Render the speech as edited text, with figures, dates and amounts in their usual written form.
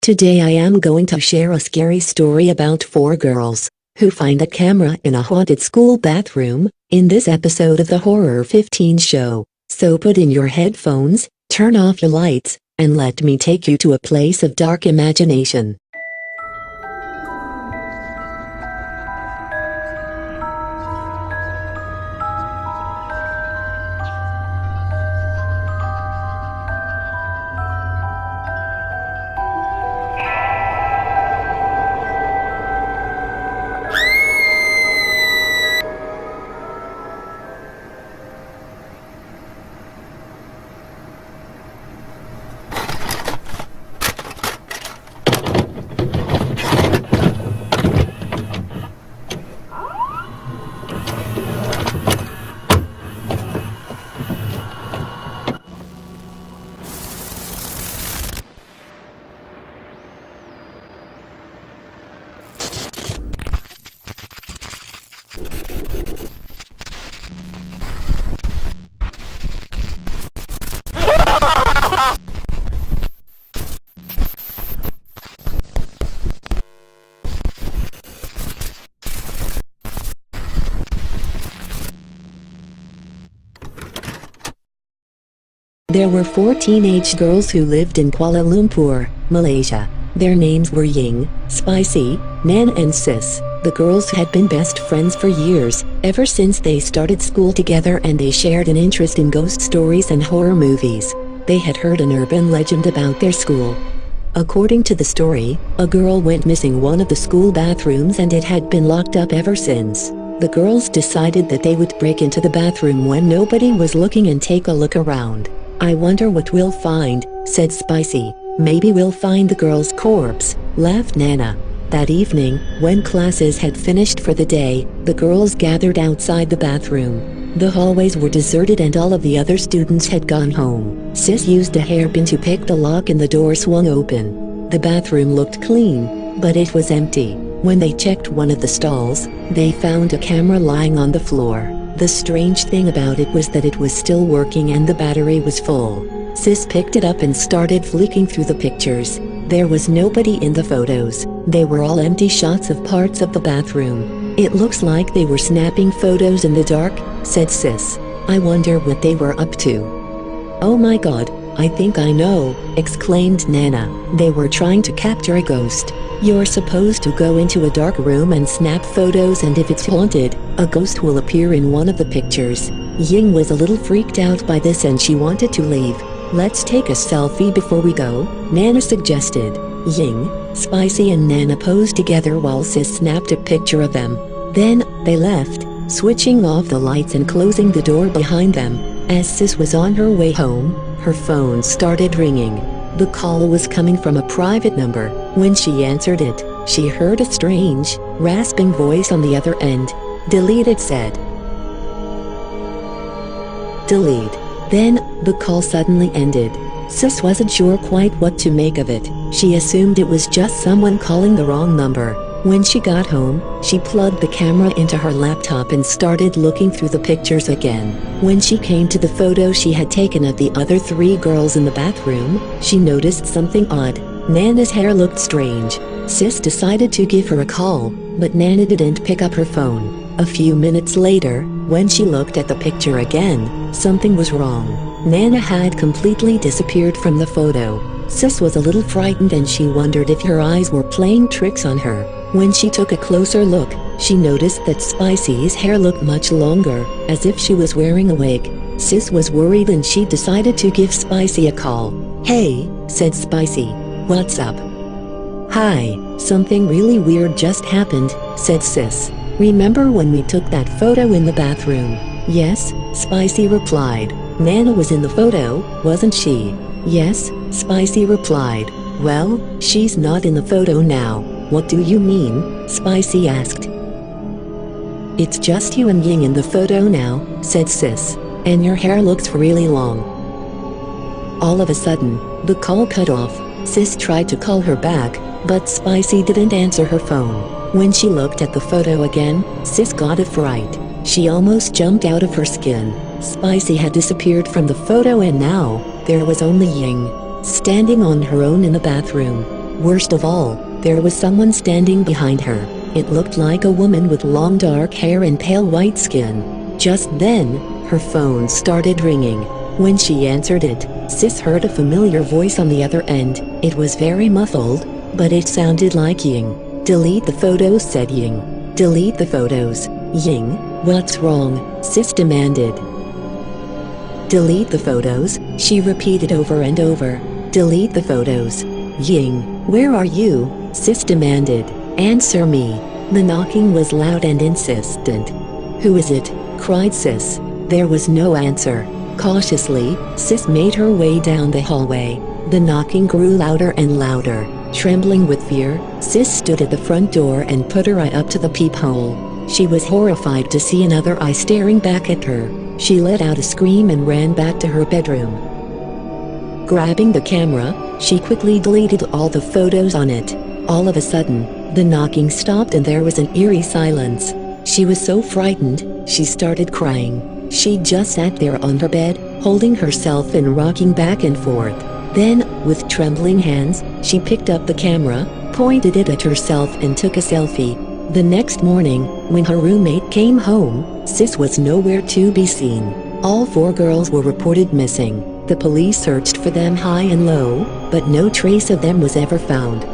Today I am going to share a scary story about 4 girls who find a camera in a haunted school bathroom in this episode of the Horror 15 show. So put in your headphones, turn off your lights, and let me take you to a place of dark imagination. There were 4 teenage girls who lived in Kuala Lumpur, Malaysia. Their names were Ying, Spicy, Nan and Sis. The girls had been best friends for years, ever since they started school together, and they shared an interest in ghost stories and horror movies. They had heard an urban legend about their school. According to the story, a girl went missing one of the school bathrooms and it had been locked up ever since. The girls decided that they would break into the bathroom when nobody was looking and take a look around. "I wonder what we'll find," said Spicy. "Maybe we'll find the girl's corpse," laughed Nana. That evening, when classes had finished for the day, the girls gathered outside the bathroom. The hallways were deserted and all of the other students had gone home. Sis used a hairpin to pick the lock and the door swung open. The bathroom looked clean, but it was empty. When they checked one of the stalls, they found a camera lying on the floor. The strange thing about it was that it was still working and the battery was full. Sis picked it up and started flicking through the pictures. There was nobody in the photos. They were all empty shots of parts of the bathroom. "It looks like they were snapping photos in the dark," said Sis. "I wonder what they were up to." "Oh my god, I think I know," exclaimed Nana. "They were trying to capture a ghost. You're supposed to go into a dark room and snap photos, and if it's haunted, a ghost will appear in one of the pictures." Ying was a little freaked out by this and she wanted to leave. "Let's take a selfie before we go," Nana suggested. Ying, Spicy and Nana posed together while Sis snapped a picture of them. Then, they left, switching off the lights and closing the door behind them. As Sis was on her way home, her phone started ringing. The call was coming from a private number. When she answered it, she heard a strange, rasping voice on the other end. "Delete," it said. "Delete." Then, the call suddenly ended. Sis wasn't sure quite what to make of it. She assumed it was just someone calling the wrong number. When she got home, she plugged the camera into her laptop and started looking through the pictures again. When she came to the photo she had taken of the other 3 girls in the bathroom, she noticed something odd. Nana's hair looked strange. Sis decided to give her a call, but Nana didn't pick up her phone. A few minutes later, when she looked at the picture again, something was wrong. Nana had completely disappeared from the photo. Sis was a little frightened and she wondered if her eyes were playing tricks on her. When she took a closer look, she noticed that Spicy's hair looked much longer, as if she was wearing a wig. Sis was worried and she decided to give Spicy a call. "Hey," said Spicy. "What's up?" "Hi, something really weird just happened," said Sis. "Remember when we took that photo in the bathroom?" "Yes," Spicy replied. "Nana was in the photo, wasn't she?" "Yes," Spicy replied. "Well, she's not in the photo now." "What do you mean?" Spicy asked. "It's just you and Ying in the photo now," said Sis. "And your hair looks really long." All of a sudden, the call cut off. Sis tried to call her back, but Spicy didn't answer her phone. When she looked at the photo again, Sis got a fright. She almost jumped out of her skin. Spicy had disappeared from the photo and now, there was only Ying, standing on her own in the bathroom. Worst of all, there was someone standing behind her. It looked like a woman with long dark hair and pale white skin. Just then, her phone started ringing. When she answered it, Sis heard a familiar voice on the other end. It was very muffled, but it sounded like Ying. "Delete the photos," said Ying. "Delete the photos." "Ying, what's wrong?" Sis demanded. "Delete the photos," she repeated over and over. "Delete the photos." "Ying, where are you?" Sis demanded. "Answer me." The knocking was loud and insistent. "Who is it?" cried Sis. There was no answer. Cautiously, Sis made her way down the hallway. The knocking grew louder and louder. Trembling with fear, Sis stood at the front door and put her eye up to the peephole. She was horrified to see another eye staring back at her. She let out a scream and ran back to her bedroom. Grabbing the camera, she quickly deleted all the photos on it. All of a sudden, the knocking stopped and there was an eerie silence. She was so frightened, she started crying. She just sat there on her bed, holding herself and rocking back and forth. Then, with trembling hands, she picked up the camera, pointed it at herself and took a selfie. The next morning, when her roommate came home, Sis was nowhere to be seen. All 4 girls were reported missing. The police searched for them high and low, but no trace of them was ever found.